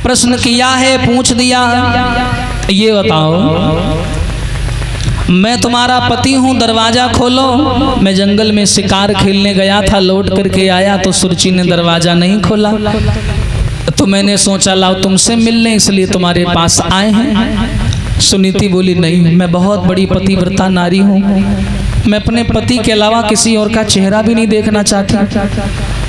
प्रश्न किया है, पूछ दिया, ये बताओ मैं तुम्हारा पति हूँ, दरवाजा खोलो। मैं जंगल में शिकार खेलने गया था, लौट करके आया तो सुरची ने दरवाजा नहीं खोला, तो मैंने सोचा लाओ तुमसे मिलने, इसलिए तुम्हारे पास आए हैं। सुनीति बोली नहीं, मैं बहुत बड़ी पतिव्रता नारी हूँ, मैं अपने पति के अलावा किसी और का चेहरा भी नहीं देखना चाहती।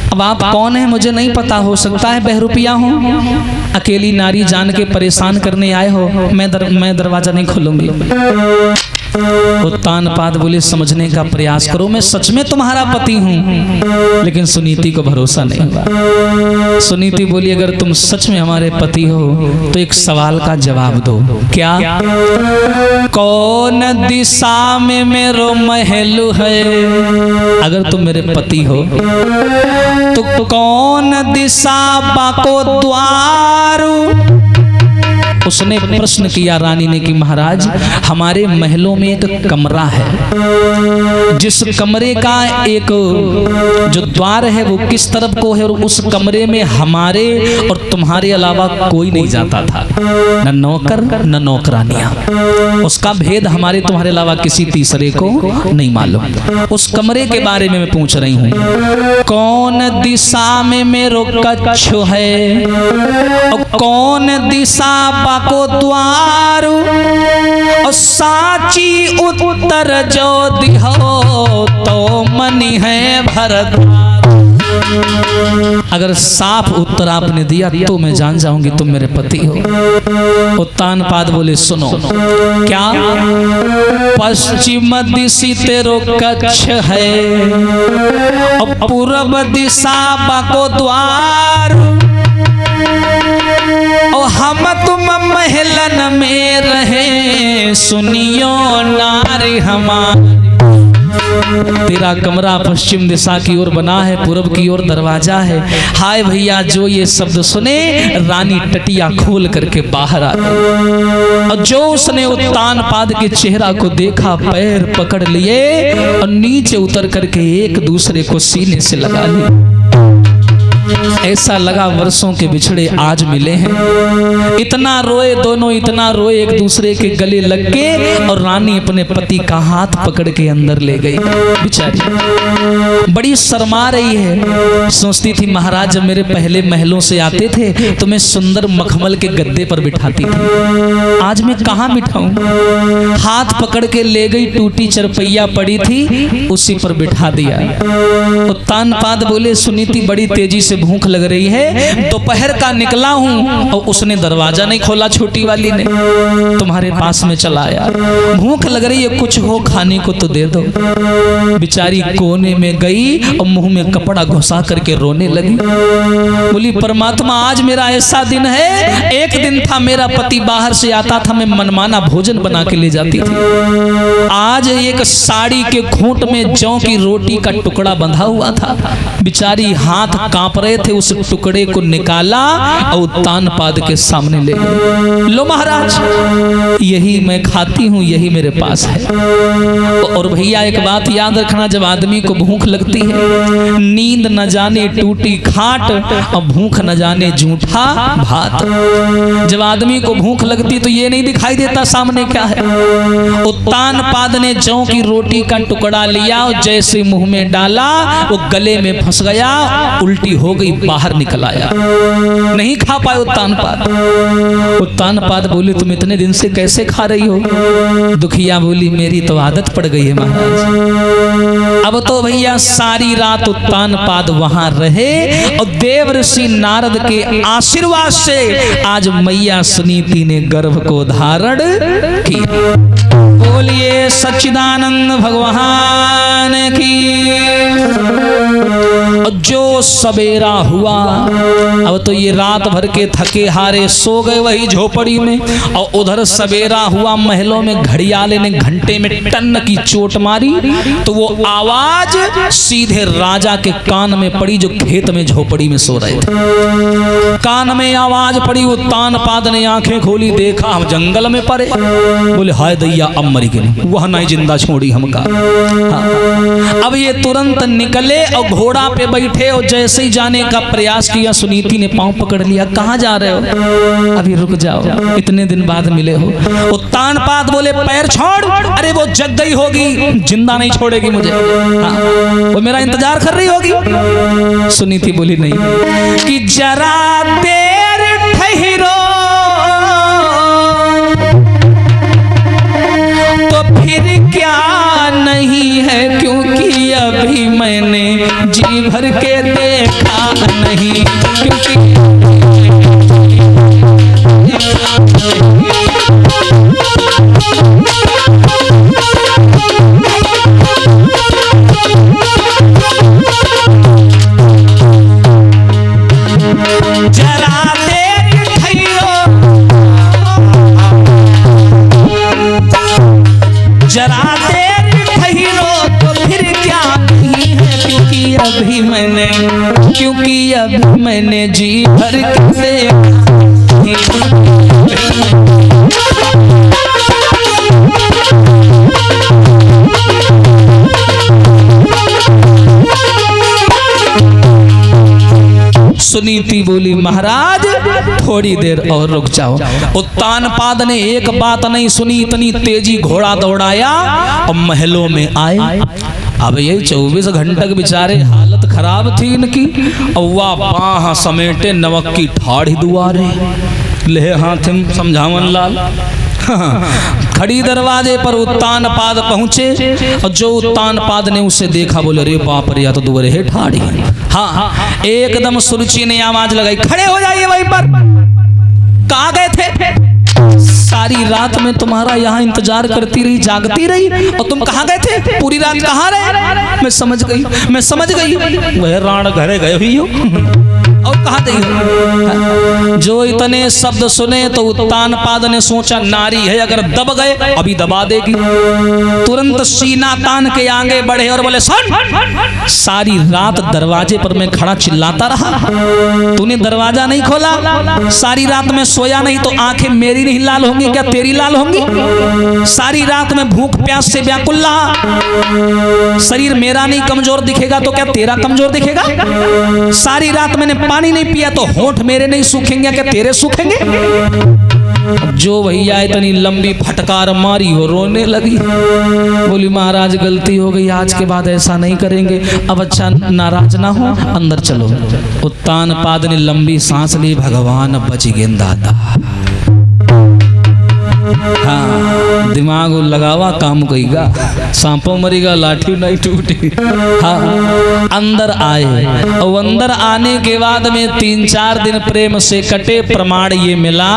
अब आप कौन है मुझे नहीं पता, हो सकता है बहरूपिया हूँ, अकेली नारी जान के परेशान करने आए हो, मैं दरवाजा नहीं खोलूंगी। उत्तानपाद बोले समझने का प्रयास करो, मैं सच में तुम्हारा पति हूँ। लेकिन सुनीति को भरोसा नहीं हुआ। सुनीति बोली अगर तुम सच में हमारे पति हो तो एक सवाल का जवाब दो। क्या? कौन दिशा में मेरो महल है? अगर तुम मेरे पति हो तो कौन दिशा बाको द्वार? उसने प्रश्न किया रानी ने कि महाराज हमारे महलों में एक कमरा है, जिस कमरे का एक जो द्वार है वो किस तरफ को है, और उस कमरे में हमारे और तुम्हारे अलावा कोई नहीं जाता था, न नौकर न नौकरानियां। उसका भेद हमारे तुम्हारे अलावा किसी तीसरे को नहीं मालूम। उस कमरे के बारे में मैं पूछ रही हूँ। कौन दिशा में मेरो कक्ष है और कौन दिशा को द्वार, और साची उत्तर जो दिहो तो मनी है भरत। अगर साफ उत्तर आपने दिया तो मैं जान जाऊंगी तुम मेरे पति हो। उत्तानपाद बोले सुनो, क्या? पश्चिम दिशा तेरो कक्ष है और पूर्व दिशा बाको द्वार, और हम तुम महलन में रहे सुनियो नारी हमारी। तेरा कमरा पश्चिम दिशा की ओर बना है, पूर्व की ओर दरवाजा है। हाय भैया, जो ये शब्द सुने रानी टटिया खोल करके बाहर आ गई, और जो उसने उत्तानपाद के चेहरा को देखा पैर पकड़ लिए और नीचे उतर करके एक दूसरे को सीने से लगा लिया। ऐसा लगा वर्षों के बिछड़े आज मिले हैं। इतना रोए दोनों, इतना रोए, एक दूसरे के गले लग के, और रानी अपने पति का हाथ पकड़ के अंदर ले गई। बेचारी बड़ी शर्मा रही है, सोचती थी महाराज जब मेरे पहले महलों से आते थे तो मैं सुंदर मखमल के गद्दे पर बिठाती थी, आज मैं कहाँ बिठाऊं? हाथ पकड़ के ले गई, टूटी चरपैया पड़ी थी उसी पर बिठा दिया। उत्तानपाद बोले सुनीति बड़ी तेजी से भूख लग रही है, दोपहर का निकला हूं और उसने दरवाजा नहीं खोला, छोटी वाली ने, तुम्हारे पास में चला आया। भूख लग रही है, कुछ हो खाने को तो दे दो। बेचारी कोने में गई और मुंह में कपड़ा घुसा करके रोने लगी। बोली परमात्मा आज मेरा ऐसा दिन है, एक दिन था मेरा पति बाहर से आता था, मैं मनमाना भोजन बना के ले जाती थी, आज एक साड़ी के खूंट में जौ की रोटी का टुकड़ा बंधा हुआ था। बेचारी हाथ कांप रहे थे, उस टुकड़े को निकाला और उत्तानपाद के सामने ले गए। लो महाराज यही मैं खाती हूँ, यही मेरे पास है। और भैया एक बात याद रखना, जब आदमी को भूख लगती है, नींद न जाने टूटी खाट और भूख न जाने जूठा भात। जब आदमी को भूख लगती तो ये नहीं दिखाई देता सामने क्या है। उत्तानपाद ने जौ की रोटी का टुकड़ा लिया और जैसे मुंह में डाला वो गले में फंस गया, उल्टी हो गई, बाहर निकल आया, नहीं खा पाए उत्तानपाद। उत्तानपाद बोले तुम इतने दिन से कैसे खा रही हो? दुखिया बोली मेरी तो आदत पड़ गई है महाराज। अब तो भैया सारी रात उत्तानपाद वहां रहे और देव ऋषि नारद के आशीर्वाद से आज मैया सुनीति ने गर्भ को धारण किया। बोलिए सच्चिदानंद भगवान की। जो सवेरा हुआ, अब तो ये रात भर के थके हारे सो गए वही झोपड़ी में, और उधर सवेरा हुआ, महलों में घड़ियाले ने घंटे में टन की चोट मारी तो वो आवाज सीधे राजा के कान में पड़ी जो खेत में झोपड़ी में सो रहे थे। कान में आवाज पड़ी, उत्तानपाद ने आंखें खोली, देखा हम जंगल में पड़े। बोले हाय दैया अब मरी गई, वह नहीं जिंदा छोड़ी हमका। अब ये तुरंत निकले और घोड़ा पे बैठे बैठे और जैसे ही जाने का प्रयास किया सुनीति ने पांव पकड़ लिया। कहाँ जा रहे हो? अभी रुक जाओ, इतने दिन बाद मिले हो। उत्तानपाद बोले पैर छोड़। अरे वो जग गई होगी, जिंदा नहीं छोड़ेगी मुझे। हाँ, वो मेरा इंतजार कर रही होगी। सुनीति बोली नहीं कि जरा देर ठहरो तो फिर क्या नहीं है, क्योंकि अभी मैंने जी भर के देखा नहीं, क्योंकि क्योंकि अब मैंने जी भर के सुनीति बोली महाराज थोड़ी देर और रुक जाओ। उत्तानपाद ने एक बात नहीं सुनी, इतनी तेजी घोड़ा दौड़ाया और महलों में आए। अब यही 24 घंटे बेचारे हालत खराब थी इनकी। अव्वा बाह समेटे नवक की ठाढ़ी दुआरे ले हाथ समझावन लाल। खड़ी दरवाजे पर उत्तानपाद पहुंचे और जो उत्तानपाद ने उसे देखा बोले अरे बाप रे, या तो दुआरे है ठाढ़ी। हाँ, एकदम सुरुचि ने आवाज लगाई खड़े हो जाइए वहीं पर। कहाँ गए थे? सारी रात में तुम्हारा यहाँ इंतजार करती रही, जागती रही, और तुम कहाँ गए थे? पूरी रात कहाँ रहे? मैं समझ गई वह राण घरे गए हुई हो और कहाँ गई हो? जो इतने शब्द सुने तो उत्तानपाद ने सोचा नारी है, अगर दब गए अभी दबा देगी। तुरंत सीना तान के आगे बढ़े और बोले सुन, सारी रात दरवाजे पर मैं खड़ा चिल्लाता रहा, तूने दरवाजा नहीं खोला। सारी रात में सोया नहीं तो आंखें मेरी नहीं लाल होंगी क्या तेरी लाल होंगी? सारी रात में भूख प्यास से व्याकुल रहा, शरीर मेरा नहीं कमजोर दिखेगा तो क्या तेरा कमजोर दिखेगा? सारी रात मैंने पानी नहीं पिया तो होंठ मेरे नहीं सूखेंगे क्या तेरे सूखेंगे? जो भैया इतनी लंबी फटकार मारी हो रोने लगी। बोली महाराज गलती हो गई, आज के बाद ऐसा नहीं करेंगे। अब अच्छा नाराज ना हो, अंदर चलो। उत्तानपाद ने लंबी सांस ली, भगवान बच गए दादा। हाँ, दिमाग लगावा काम कहीगा, सांपों मरीगा लाठी नहीं टूटी। हाँ, अंदर आए और अंदर आने के बाद में 3-4 दिन प्रेम से कटे। प्रमाण ये मिला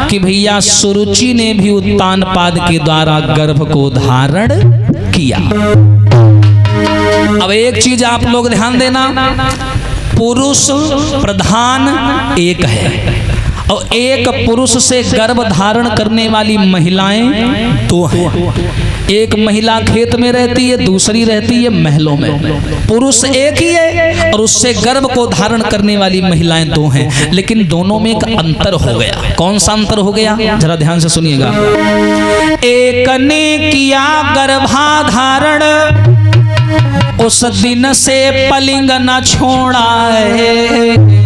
कि भैया सुरुचि ने भी उत्तानपाद के द्वारा गर्भ को धारण किया। अब एक चीज आप लोग ध्यान देना, पुरुष प्रधान एक है और एक पुरुष से गर्भ धारण करने वाली महिलाएं 2 हैं। एक महिला खेत में रहती है, दूसरी रहती है महलों में। पुरुष एक ही है और उससे गर्भ को धारण करने वाली महिलाएं 2 हैं, लेकिन दोनों में एक अंतर हो गया। कौन सा अंतर हो गया? जरा ध्यान से सुनिएगा। एक ने किया गर्भाधारण, उस दिन से पलिंग न छोड़ा है,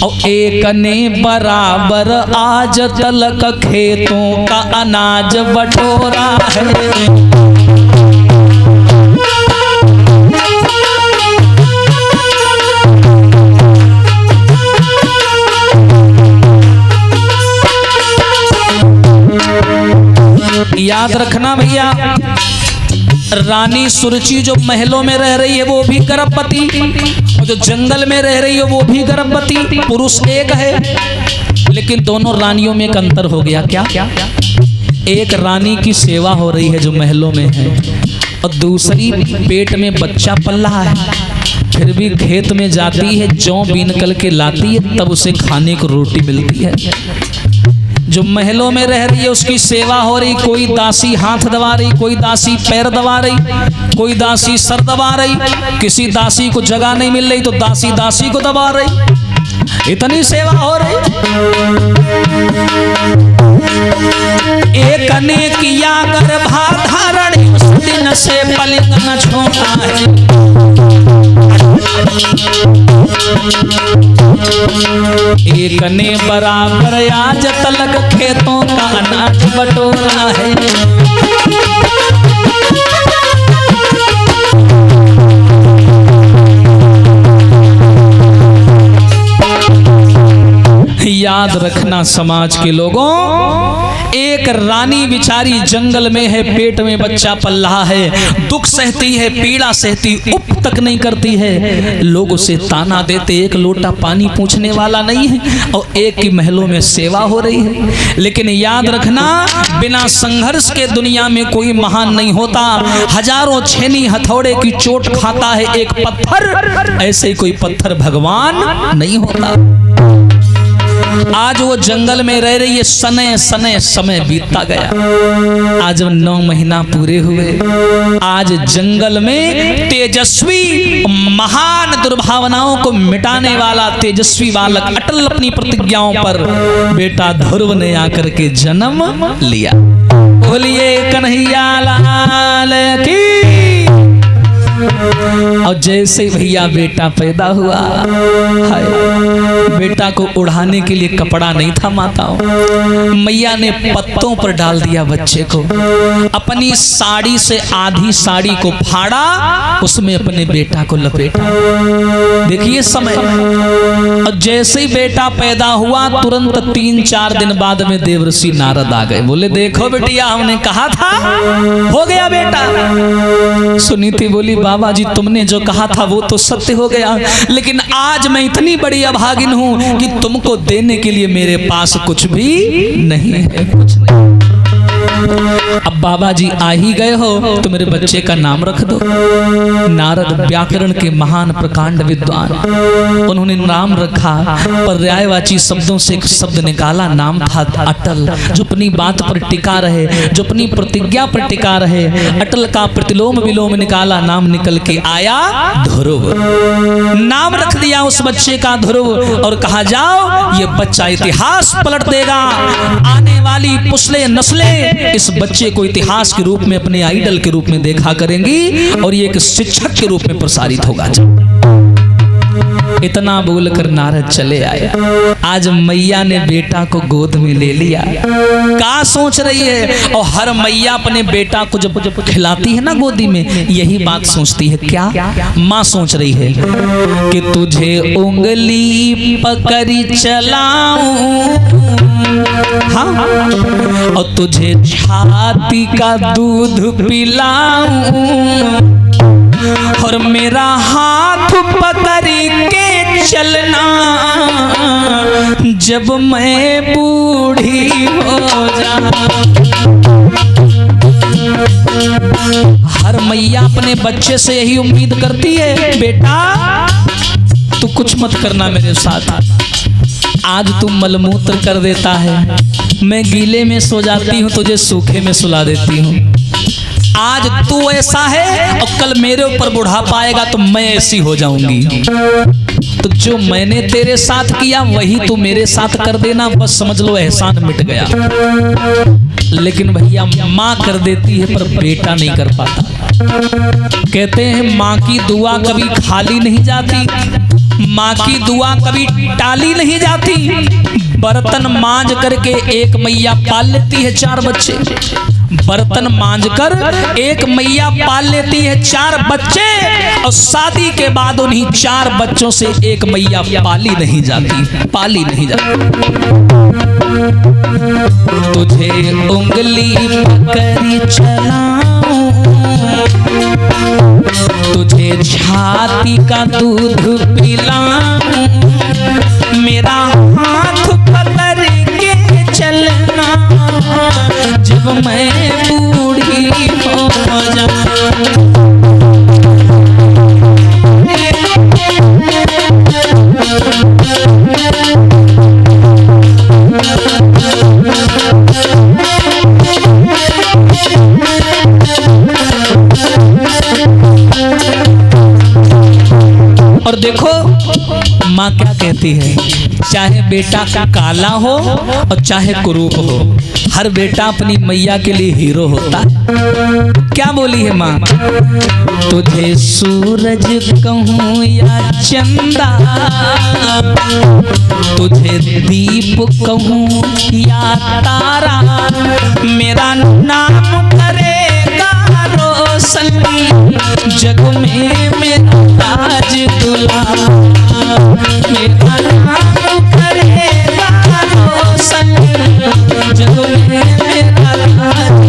और एक ने बराबर आज तलक खेतों का अनाज बटोरा है। याद रखना भैया, रानी सुरुचि जो महलों में रह रही है वो भी गर्भवती, और जो जंगल में रह रही है वो भी गर्भवती। पुरुष एक है लेकिन दोनों रानियों में एक अंतर हो गया। क्या? एक रानी की सेवा हो रही है जो महलों में है, और दूसरी पेट में बच्चा पल रहा है, फिर भी खेत में जाती है, जौ बीन कल के लाती है, तब उसे खाने को रोटी मिलती है। जो महलों में रह रही है उसकी सेवा हो रही, कोई दासी हाथ दबा रही, कोई दासी पैर दबा रही, कोई दासी सर दबा रही, किसी दासी को जगह नहीं मिल रही तो दासी दासी को दबा रही, इतनी सेवा हो रही। एक ने किया गर्भाधारण, उस दिन से पलिंग न छोड़ा है। एक ने बराबर आज तलक खेतों का अनाज बटोरा है। याद रखना समाज के लोगों, एक रानी बिचारी जंगल में है, पेट में बच्चा पल रहा है, दुख सहती है, पीड़ा सहती, उप तक नहीं करती है। लोग उसे ताना देते, एक लोटा पानी पूछने वाला नहीं है और एक की महलों में सेवा हो रही है। लेकिन याद रखना, बिना संघर्ष के दुनिया में कोई महान नहीं होता। हजारों छेनी हथौड़े की चोट खाता है एक पत्थर, ऐसे कोई पत्थर भगवान नहीं होता। आज वो जंगल में रह रही है, सने सने समय बीतता गया। आज 9 महीना पूरे हुए। आज जंगल में तेजस्वी महान दुर्भावनाओं को मिटाने वाला तेजस्वी बालक अटल अपनी प्रतिज्ञाओं पर बेटा ध्रुव ने आकर के जन्म लिया। बोलिए कन्हैया लाल की। और जैसे भैया बेटा पैदा हुआ, हाय, बेटा को उड़ाने के लिए कपड़ा नहीं था माताओं, मैया ने पत्तों पर डाल दिया बच्चे को। अपनी साड़ी से आधी साड़ी को फाड़ा, उसमें अपने बेटा को लपेटा। देखिए समय। और जैसे ही बेटा पैदा हुआ, तुरंत 3-4 दिन बाद में देवर्षि नारद आ गए। बोले देखो बेटिया, हमने कहा था हो गया बेटा। सुनीति बोली बाबा जी, तुमने जो कहा था वो तो सत्य हो गया, लेकिन आज मैं इतनी बड़ी अभागिन हूं कि तुमको देने के लिए मेरे पास कुछ भी नहीं है, कुछ नहीं। अब बाबा जी आ ही गए हो तो मेरे बच्चे का नाम रख दो। नारद व्याकरण के महान प्रकांड विद्वान, उन्होंने नाम रखा, पर्यायवाची शब्दों से एक शब्द निकाला, नाम था अटल। जो अपनी बात पर टिका रहे, जो अपनी प्रतिज्ञा पर टिका रहे, अटल का प्रतिलोम विलोम निकाला, नाम निकल के आया ध्रुव। नाम रख दिया उस बच्चे का ध्रुव और कहा जाओ ये बच्चा इतिहास पलट देगा। आने वाली पुसले नस्लें इस बच्चे को इतिहास के रूप में, अपने आइडल के रूप में देखा करेंगी और ये एक शिक्षक के रूप में प्रसारित होगा। इतना बोलकर नारद चले आया। आज मैया ने बेटा को गोद में ले लिया। क्या सोच रही है? और हर मैया अपने बेटा को जब खिलाती है ना गोदी में, यही बात सोचती है। क्या माँ सोच रही है कि तुझे उंगली पकड़ी चलाऊं, हाँ, और तुझे छाती का दूध पिलाऊं, और मेरा हाथ पकड़ के चलना जब मैं बूढ़ी हो जाऊं। हर मैया अपने बच्चे से यही उम्मीद करती है, बेटा तू कुछ मत करना मेरे साथ। आज तू मलमूत्र कर देता है, मैं गीले में सो जाती हूँ, तुझे सूखे में सुला देती हूँ। आज तू ऐसा है और कल मेरे ऊपर बुढ़ापा आएगा तो मैं ऐसी हो जाऊंगी। तो जो मैंने तेरे साथ किया वही तू मेरे साथ कर देना, बस समझ लो एहसान मिट गया। लेकिन भैया माँ कर देती है पर बेटा नहीं कर पाता। कहते हैं माँ की दुआ कभी खाली नहीं जाती, माँ की दुआ कभी टाली नहीं जाती। बर्तन मांज करके एक मैया पाल लेती है 4 बच्चे। बर्तन मांजकर एक मैया पाल लेती है 4 बच्चे, और शादी के बाद उन्हीं 4 बच्चों से एक मैया पाली नहीं जाती, पाली नहीं जाती। तुझे उंगली पकड़ी चलाऊं, तुझे छाती का दूध पिलाऊं, मेरा हाथ पकड़ के चलना जब मैं बूढ़ी हो जाऊं। और देखो माँ क्या कहती है, चाहे बेटा काला हो और चाहे कुरूप हो, हर बेटा अपनी मैया के लिए हीरो होता है। क्या बोली है माँ? तुझे सूरज कहूँ या चंदा, तुझे दीप कहूँ या तारा, मेरा नाम करेगा रोशन जग में मेरा ताज दुला, मेरा नाम करेगा रोशन जग में मेरा ताज।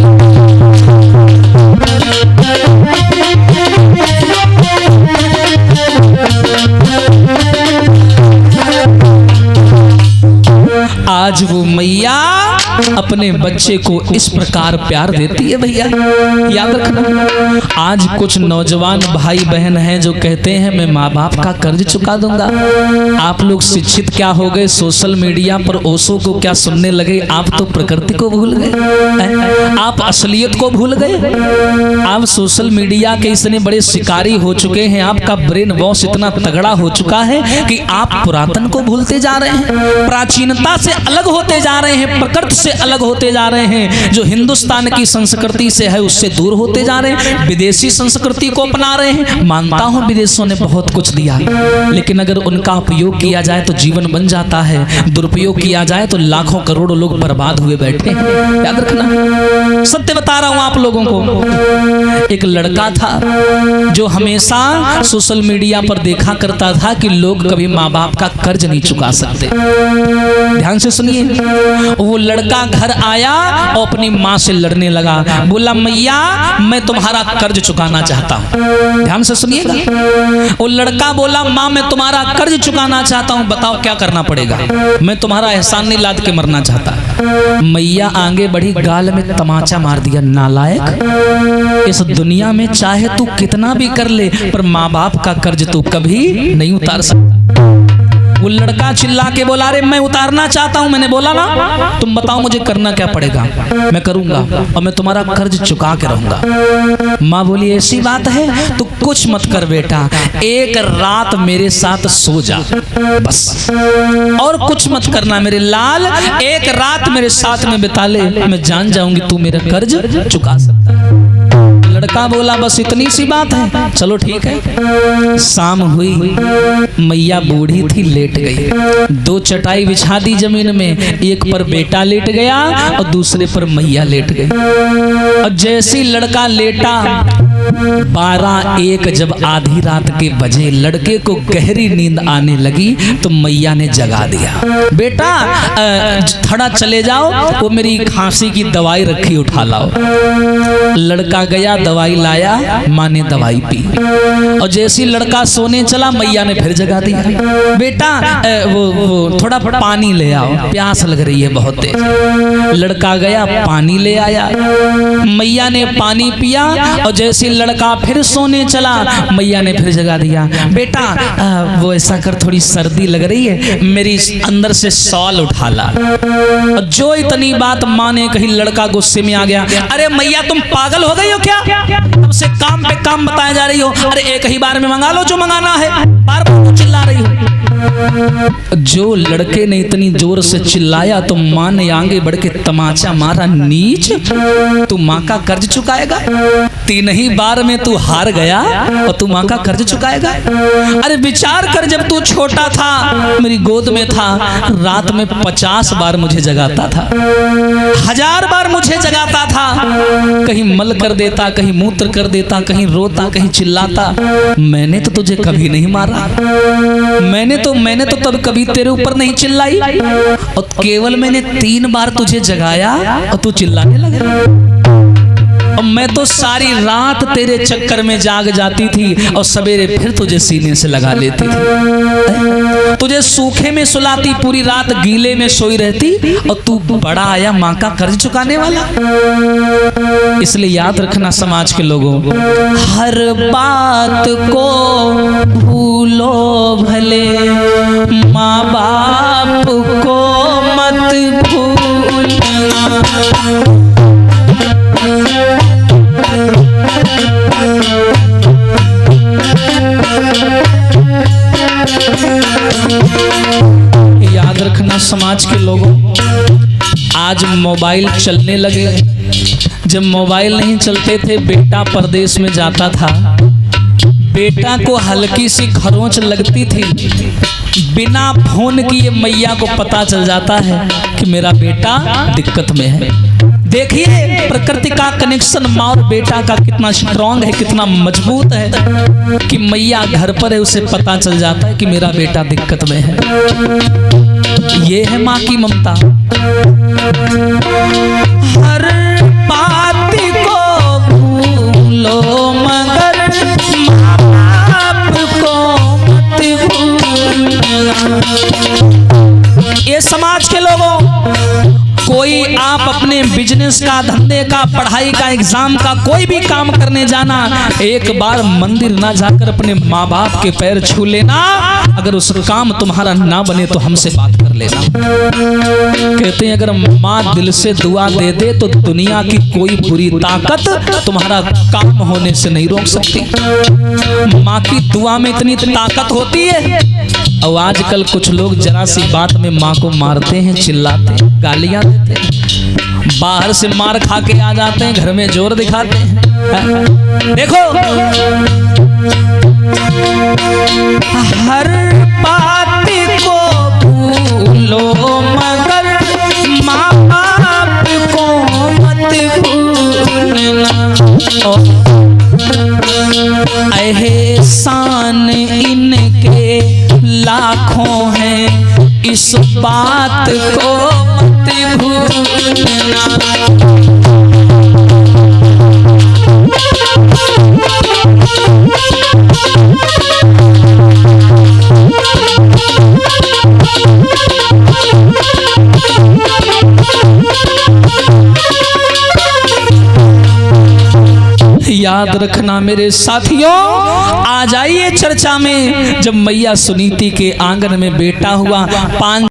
आज वो मैया अपने बच्चे को इस प्रकार प्यार देती है भैया, याद रखना। आज कुछ नौजवान भाई बहन हैं जो कहते हैं मैं माँ बाप का कर्ज चुका दूंगा। आप लोग शिक्षित क्या हो गए, सोशल मीडिया पर ओशो को क्या सुनने लगे? आप तो प्रकृति को भूल गए, आप असलियत को भूल गए। आप सोशल मीडिया के इतने बड़े शिकारी हो चुके हैं, आपका ब्रेन वॉश इतना तगड़ा हो चुका है कि आप पुरातन को भूलते जा रहे हैं, प्राचीनता से अलग होते जा रहे हैं, प्रकृति से अलग होते जा रहे हैं। जो हिंदुस्तान की संस्कृति से है उससे दूर होते जा रहे हैं, विदेशी संस्कृति को अपना रहे हैं। मानता हूं विदेशों ने बहुत कुछ दिया, लेकिन अगर उनका उपयोग किया जाए तो जीवन बन जाता है, दुरुपयोग किया जाए तो लाखों करोड़ों लोग बर्बाद हुए बैठे हैं। याद रखना, सत्य बता रहा हूं आप लोगों को। एक लड़का था जो हमेशा सोशल मीडिया पर देखा करता था कि लोग कभी माँ बाप का कर्ज नहीं चुका सकते। ध्यान से सुनिए, वो लड़का घर आया और अपनी माँ से लड़ने लगा, बोला मैया मैं तुम्हारा कर्ज चुकाना चाहता हूँ। ध्यान से सुनिएगा, वो लड़का बोला माँ मैं तुम्हारा कर्ज चुकाना चाहता हूँ, बताओ क्या करना पड़ेगा, मैं तुम्हारा एहसान नहीं लाद के मरना चाहता। मैया आगे बढ़ी, गाल में तमाचा मार दिया, नालायक, इस दुनिया में चाहे तू कितना भी कर ले पर माँ बाप का कर्ज तू कभी नहीं उतार सकता। वो लड़का चिल्ला के बोला अरे मैं उतारना चाहता हूं। मैंने बोला ना तुम बताओ मुझे करना क्या पड़ेगा, मैं करूंगा और मैं तुम्हारा कर्ज चुका के रहूंगा। माँ बोली ऐसी बात है तो कुछ मत कर बेटा, एक रात मेरे साथ सो जा बस, और कुछ मत करना मेरे लाल, एक रात मेरे साथ में बिता ले, मैं जान जाऊंगी तू मेरा कर्ज चुका सकता है। लड़का बोला बस इतनी सी बात है, चलो ठीक है। शाम हुई, मैया बूढ़ी थी, लेट गई। दो चटाई बिछा दी जमीन में, एक पर बेटा लेट गया और दूसरे पर मैया लेट गई। और जैसे लड़का लेटा, 12-1 जब आधी रात के बजे लड़के को गहरी नींद आने लगी तो मैया ने जगा दिया, बेटा थोड़ा चले जाओ, वो मेरी खांसी की दवाई रखी उठा लाओ। लड़का गया, दवाई लाया, माँ ने दवाई पी, और जैसे लड़का सोने चला मैया ने फिर जगा दिया, बेटा वो थोड़ा पानी ले आओ, प्यास लग रही है बहुत तेज। लड़का गया, पानी ले आया, मैया ने पानी पिया, और जैसे लड़का फिर सोने चला मैया ने फिर जगा दिया, बेटा वो ऐसा कर, थोड़ी सर्दी लग रही है, मेरी अंदर से शॉल उठा ला। और जो इतनी बात माँ ने कही, लड़का गुस्से में आ गया, अरे मैया तुम पागल हो गई हो क्या, तब से काम पे काम बताए जा रही हो, अरे एक ही बार में मंगा लो जो मंगाना है, बार बार चिल्ला रही हो। जो लड़के ने इतनी जोर से चिल्लाया तो माँ ने आगे बढ़ के तमाचा मारा, नीच तू माँ का कर्ज चुकाएगा, 3 ही बार में तू हार गया और तू माँ का कर्ज चुकाएगा। अरे विचार कर, जब तू छोटा था मेरी गोद में था, रात में 50 बार मुझे जगाता था, 1000 बार मुझे जगाता था, कहीं मल कर देता, कहीं मूत्र कर देता, कहीं रोता, कहीं चिल्लाता। मैंने तो तुझे कभी नहीं मारा, मैंने तो तब कभी तेरे ऊपर नहीं चिल्लाई, और केवल मैंने 3 बार तुझे जगाया और तू चिल्लाने लगा। और मैं तो सारी रात तेरे चक्कर में जाग जाती थी और सवेरे फिर तुझे सीने से लगा लेती थी, तुझे सूखे में सुलाती, पूरी रात गीले में सोई रहती, और तू बड़ा आया माँ का कर्ज चुकाने वाला। इसलिए याद रखना समाज के लोगों, हर बात को भूलो भले, माँ बाप को मत भूलना। समाज के लोगों, आज मोबाइल चलने लगे। जब मोबाइल नहीं चलते थे, बेटा परदेश में जाता था, बेटा को हल्की सी खरोंच लगती थी, बिना फोन किए मैया को पता चल जाता है कि मेरा बेटा दिक्कत में है। देखिए प्रकृति का कनेक्शन माँ और बेटा का कितना स्ट्रांग है, कितना मजबूत है कि मैया घर पर है, उसे पता चल जाता है कि मेरा बेटा दिक्कत में है। ये है माँ की ममता। हर बात को भूलो मगर माँ बाप को मत भूलना। ये समाज के लोगों, कोई आप अपने बिजनेस का, धंधे का, पढ़ाई का, एग्जाम का कोई भी काम करने जाना, एक बार मंदिर ना जाकर अपने माँ बाप के पैर छू लेना। अगर उस काम तुम्हारा ना बने तो हमसे बात कर लेना। कहते हैं अगर माँ दिल से दुआ दे दे तो दुनिया की कोई बुरी ताकत तुम्हारा काम होने से नहीं रोक सकती। माँ की दुआ में इतनी ताकत होती है। और आजकल कुछ लोग जरा सी बात में माँ को मारते हैं, चिल्लाते हैं, गालियां देते हैं, बाहर से मार खा के आ जाते हैं, घर में जोर दिखाते हैं। देखो हर बात को भूलो मगर माँ बाप को मत भूलना। एहसान इनके लाखों हैं, इस बात को मत भूलना। याद रखना मेरे साथियों, आ जाइए चर्चा में। जब मैया सुनीति के आंगन में बेटा हुआ, 5